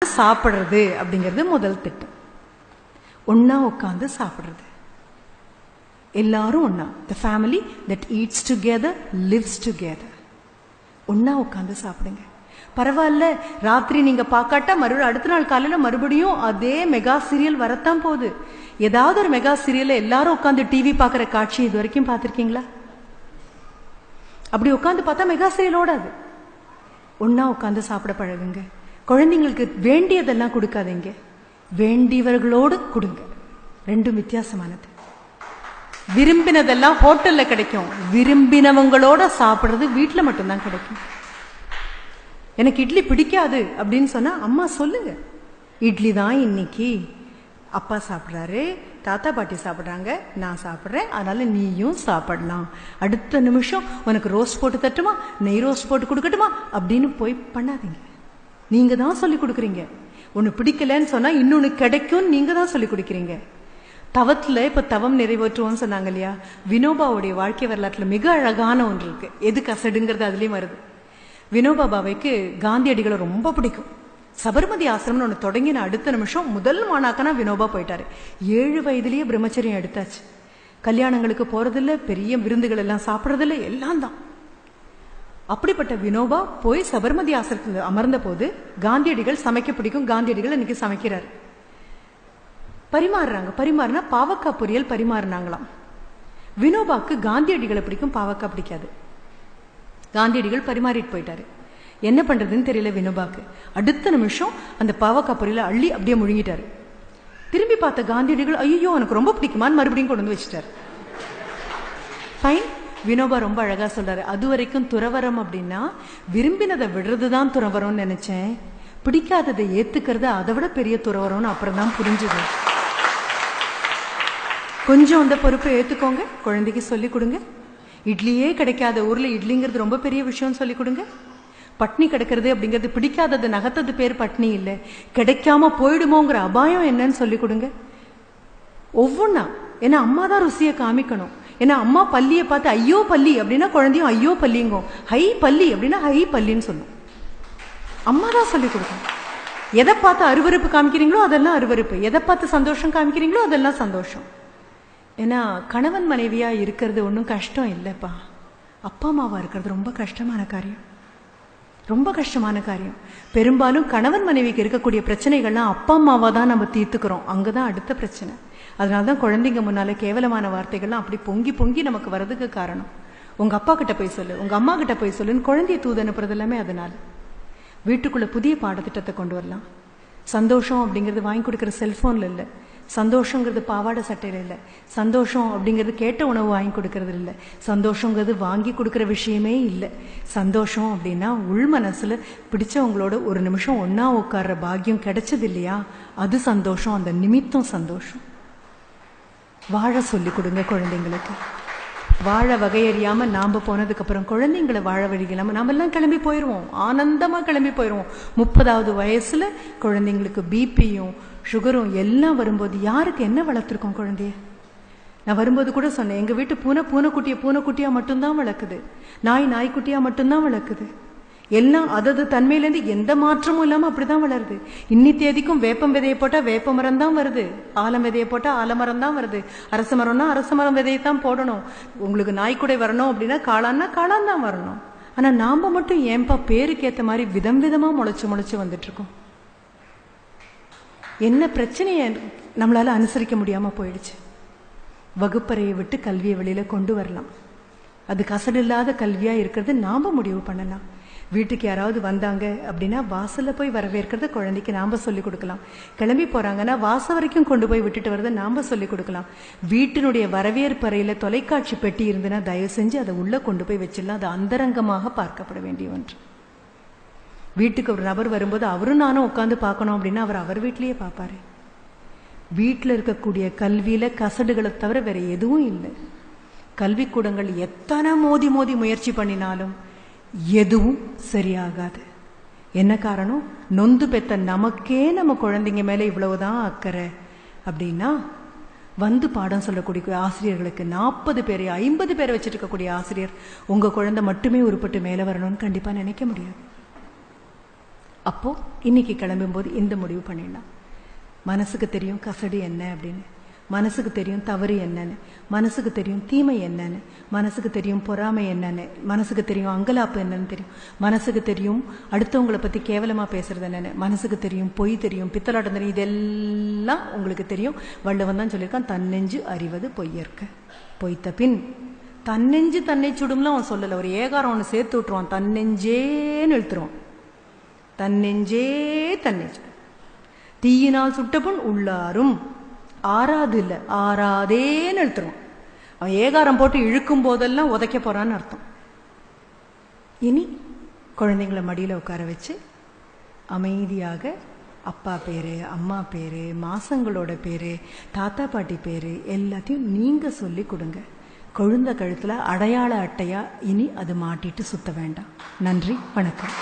சாப்பிடுறது அப்படிங்கிறது முதல் திட்டம். ஒன்னா உட்காந்து சாப்பிடுறது, எல்லாரும் ஒன்னா. The family that eats together lives together. ஒன்னா உட்காந்து சாப்பிடுங்க. பரவாயில்ல, ராத்திரி நீங்க பார்க்காட்டா மறுபடியும் அடுத்த நாள் காலையில மறுபடியும் அதே மெகா சீரியல் வரத்தான் போகுது. ஏதாவது ஒரு மெகா சீரியல்ல எல்லாரும் உட்காந்து டிவி பார்க்கிற காட்சி இது வரைக்கும் பார்த்திருக்கீங்களா? அப்படி உட்காந்து பார்த்தா மெகா சீரியல் ஓடாது. ஒன்னா உட்காந்து சாப்பிட பழகுங்க. குழந்தைங்களுக்கு வேண்டியதெல்லாம் கொடுக்காதீங்க, வேண்டியவர்களோடு கொடுங்க. ரெண்டும் வித்தியாசமானது. விரும்பினதெல்லாம் ஹோட்டல்ல கிடைக்கும், விரும்பினவங்களோட சாப்பிடுறது வீட்டுல மட்டும்தான் கிடைக்கும். எனக்கு இட்லி பிடிக்காது அப்படின்னு சொன்னா அம்மா சொல்லுங்க, இட்லி தான் இன்னைக்கு அப்பா சாப்பிட்றாரு, தாத்தா பாட்டி சாப்பிட்றாங்க, நான் சாப்பிட்றேன், அதனால நீயும் சாப்பிடலாம். அடுத்த நிமிஷம் உனக்கு ரோஸ்ட் போட்டு தட்டுமா, நெய் ரோஸ்ட் போட்டு கொடுக்கட்டுமா அப்படின்னு போய் பண்ணாதீங்க. நீங்க தான் சொல்லி கொடுக்குறீங்க. ஒன்னு பிடிக்கலன்னு சொன்னா இன்னொன்னு கிடைக்கும், நீங்க தான் சொல்லி கொடுக்குறீங்க. தவத்துல இப்ப தவம் நிறைவேற்றுவோம்னு சொன்னாங்க இல்லையா? வினோபாவுடைய வாழ்க்கை வரலாற்றுல மிக அழகான ஒன்று இருக்கு. எது கசடுங்கிறது அதுலயும் வருது. வினோபா பாவைக்கு காந்தியடிகளை ரொம்ப பிடிக்கும். சபர்மதி ஆசிரமம்னு ஒன்று தொடங்கின அடுத்த நிமிஷம் முதல் மாணாக்கனா வினோபா போயிட்டாரு. 7 வயதிலேயே பிரம்மச்சரியம் எடுத்தாச்சு. கல்யாணங்களுக்கு போறதில்ல, பெரிய விருந்துகள் எல்லாம் சாப்பிட்றதில்ல, எல்லாம் தான். அப்படிப்பட்ட வினோபா போய் சபர்மதி ஆசிரமத்தில் அமர்ந்த போது காந்தியடிகள் சமைக்க பிடிக்கும். காந்தியடிகள் இன்னைக்கு சமைக்கிறார். பரிமாறுனா பாவக்காய் பொரியல் பரிமாறினாங்களாம். வினோபாக்கு காந்தியடிகளை பிடிக்கும், பாவக்காய் பிடிக்காது. காந்தியடிகள் பரிமாறிட்டு போயிட்டாரு. என்ன பண்றதுன்னு தெரியல வினோபாக்கு. அடுத்த நிமிஷம் அந்த பாவக்காய் பொரியல அள்ளி அப்படியே முழுங்கிட்டாரு. திரும்பி பார்த்த காந்தியடிகள், ஐயோ எனக்கு ரொம்ப பிடிக்குமான்னு மறுபடியும் கொண்டு வந்து வச்சுட்டாரு. ஃபைன். வினோபா ரொம்ப அழகா சொல்றாரு, அது வரைக்கும் துறவரம் அப்படின்னா விரும்பினதை விடுறதுதான் துறவரம்னு நினைச்சேன், பிடிக்காததை ஏத்துக்கிறது அதை விட பெரிய துறவரம்னு அப்புறம் தான் புரிஞ்சுது. கொஞ்சம் அந்த பொறுப்பை ஏத்துக்கோங்க, குழந்தைக்கு சொல்லிக் கொடுங்க. இட்லியே கிடைக்காத ஊர்ல இட்லிங்கிறது ரொம்ப பெரிய விஷயம் சொல்லி கொடுங்க. பட்னி கிடக்கிறது அப்படிங்கிறது பிடிக்காதது நகத்தது பேர் பட்னி இல்லை, கிடைக்காம போயிடுமோங்கிற அபாயம் என்னன்னு சொல்லி கொடுங்க. ஒவ்வொன்னா, ஏன்னா அம்மா தான் ருசியை காமிக்கணும். ஏன்னா அம்மா பள்ளியை பார்த்து ஐயோ பள்ளி அப்படின்னா குழந்தையும் ஐயோ பள்ளிங்கும், ஹை பள்ளி அப்படின்னா ஹை பள்ளின்னு சொல்லும். அம்மா தான் சொல்லி கொடுக்கணும். எதை பார்த்து அருவருப்பு காமிக்கிறீங்களோ அதெல்லாம் அருவருப்பு, எதை பார்த்து சந்தோஷம் காமிக்கிறீங்களோ அதெல்லாம் சந்தோஷம். ஏன்னா கணவன் மனைவியா இருக்கிறது ஒன்றும் கஷ்டம் இல்லைப்பா. அப்பா அம்மாவா இருக்கிறது ரொம்ப கஷ்டமான காரியம், ரொம்ப கஷ்டமான காரியம். பெரும்பாலும் கணவன் மனைவிக்கு இருக்கக்கூடிய பிரச்சனைகள்லாம் அப்பா அம்மாவா தான் நம்ம தீர்த்துக்கிறோம். அங்கதான் அடுத்த பிரச்சனை. அதனாலதான் குழந்தைங்க முன்னால கேவலமான வார்த்தைகள்லாம் அப்படி பொங்கி பொங்கி நமக்கு வர்றதுக்கு காரணம். உங்க அப்பா கிட்ட போய் சொல்லு, உங்க அம்மா கிட்ட போய் சொல்லுன்னு குழந்தைய தூது அனுப்புறது எல்லாமே அதனால. வீட்டுக்குள்ள புதிய பாடத்திட்டத்தை கொண்டு வரலாம். சந்தோஷம் அப்படிங்கிறது வாங்கி கொடுக்குற செல்போன்ல இல்லை, சந்தோஷங்கிறது பாவாடை சட்டையில இல்லை, சந்தோஷம் அப்படிங்கிறது கேட்ட உணவு வாங்கி கொடுக்கறது இல்லை, சந்தோஷங்கிறது வாங்கி கொடுக்குற விஷயமே இல்லை. சந்தோஷம் அப்படின்னா உள் மனசுல பிடிச்சவங்களோட ஒரு நிமிஷம் ஒன்னா உட்கார்ற பாக்கியம் கிடைச்சது இல்லையா, அது சந்தோஷம். அந்த நிமித்தம் சந்தோஷம். வாழ சொல்லி கொடுங்க குழந்தைங்களுக்கு. வாழ வகையறியாம நாம போனதுக்கு அப்புறம் குழந்தைங்களை வாழ வழிகளாம நாம எல்லாம் கிளம்பி போயிடுவோம், ஆனந்தமா கிளம்பி போயிடுவோம். 30வது வயசுல குழந்தைங்களுக்கு பிபியும் சுகரும் எல்லாம் வரும்போது யாருக்கு என்ன வளர்த்துருக்கோம் குழந்தைய? நான் வரும்போது கூட சொன்னேன், எங்க வீட்டு பூனைக்குட்டியா மட்டும்தான் வளர்க்குது, நாய்க்குட்டியா மட்டும்தான் வளர்க்குது. எல்லாம் அதது தன்மையிலேருந்து எந்த மாற்றமும் இல்லாம அப்படிதான் வளருது. இன்னி தேதிக்கும் வேப்பம் விதையை போட்டா வேப்ப மரம் தான் வருது, ஆலம் விதையை போட்டா ஆலமரம் தான் வருது, அரச மரம்னா அரச மரம் விதையை தான் போடணும். உங்களுக்கு நாய்க்குடை வரணும் அப்படின்னா காளான்னா காளான் தான் வரணும். ஆனா நாம மட்டும் ஏன்பா பேருக்கு ஏத்த மாதிரி விதம் விதமா முளைச்சு வந்துட்டு இருக்கோம்? என்ன பிரச்சனைய நம்மளால அனுசரிக்க முடியாம போயிடுச்சு. வகுப்பறையை விட்டு கல்வியை வெளியில கொண்டு வரலாம். அது கசடு இல்லாத கல்வியா இருக்கிறது நாம முடிவு பண்ணலாம். வீட்டுக்கு யாராவது வந்தாங்க அப்படின்னா வாசல்ல போய் வரவேற்கிறது குழந்தைக்கு நாம சொல்லி கொடுக்கலாம். கிளம்பி போறாங்கன்னா வாசல் வரைக்கும் கொண்டு போய் விட்டுட்டு வரதை நாம சொல்லி கொடுக்கலாம். வீட்டினுடைய வரவேற்பறையில தொலைக்காட்சி பெட்டி இருந்துன்னா தயவு செஞ்சு அதை உள்ள கொண்டு போய் வச்சிடலாம். அது அந்தரங்கமாக பார்க்கப்பட வேண்டிய ஒன்று. வீட்டுக்கு ஒரு நபர் வரும்போது அவரும் நானும் உட்காந்து பார்க்கணும் அப்படின்னா அவர் வீட்டிலேயே பார்ப்பாரு. வீட்டில் இருக்கக்கூடிய கல்வியில கசடுகளை தவிர வேற எதுவும் இல்லை. கல்விக்கூடங்கள் எத்தனை மோதி முயற்சி பண்ணினாலும் எதுவும் சரியாகாது. என்ன காரணம்? நொந்து பெத்த நமக்கே நம்ம குழந்தைங்க மேல இவ்வளவுதான் அக்கறை அப்படின்னா வந்து பாடம் சொல்லக்கூடிய ஆசிரியர்களுக்கு 40 பேரை 50 பேரை வச்சுட்டு இருக்கக்கூடிய ஆசிரியர் உங்க குழந்தை மட்டுமே உருப்பட்டு மேல வரணும்னு கண்டிப்பா நினைக்க முடியாது. அப்போ இன்னைக்கு கிளம்பும்போது இந்த முடிவு பண்ணிடலாம். மனசுக்கு தெரியும் கசடு என்ன அப்படின்னு, மனசுக்கு தெரியும் தவறு என்னன்னு, மனசுக்கு தெரியும் தீமை என்னன்னு, மனசுக்கு தெரியும் பொறாமை என்னன்னு, மனசுக்கு தெரியும் அங்கலாப்பு என்னன்னு தெரியும், மனசுக்கு தெரியும் அடுத்தவங்களை பத்தி கேவலமா பேசுறது என்னன்னு, மனசுக்கு தெரியும் பொய் தெரியும், பித்தலாட்டம் தெரியும். இதெல்லாம் உங்களுக்கு தெரியும். வள்ளுவன் தான் சொல்லியிருக்கான், தன்னெஞ்சு அறிவது பொய்யற்க பொய்த்த பின். தன்னெஞ்சு தன்னை சுடும்லாம் அவன் சொல்லல. ஒரு ஏகாரம் ஒன்று சேர்த்து விட்டுருவான், தன்னெஞ்சேன்னு இழுத்துருவான். தன்னெஞ்சே தன்னை தீயினால் சுட்டபுண் உள்ளாரும் ஆறாது இல்லை, ஆறாதேன்னு எழுத்துருவான். அவன் ஏகாரம் போட்டு இழுக்கும் போதெல்லாம் உதைக்க போறான்னு அர்த்தம். இனி குழந்தைங்களை மடியில் உட்கார வச்சு அமைதியாக அப்பா பேரு, அம்மா பேரு, மாசங்களோட பேரு, தாத்தா பாட்டி பேரு எல்லாத்தையும் நீங்க சொல்லி கொடுங்க. குழந்தை கழுத்துல அடையாள அட்டையா இனி அது மாட்டிட்டு சுத்த வேண்டாம். நன்றி, வணக்கம்.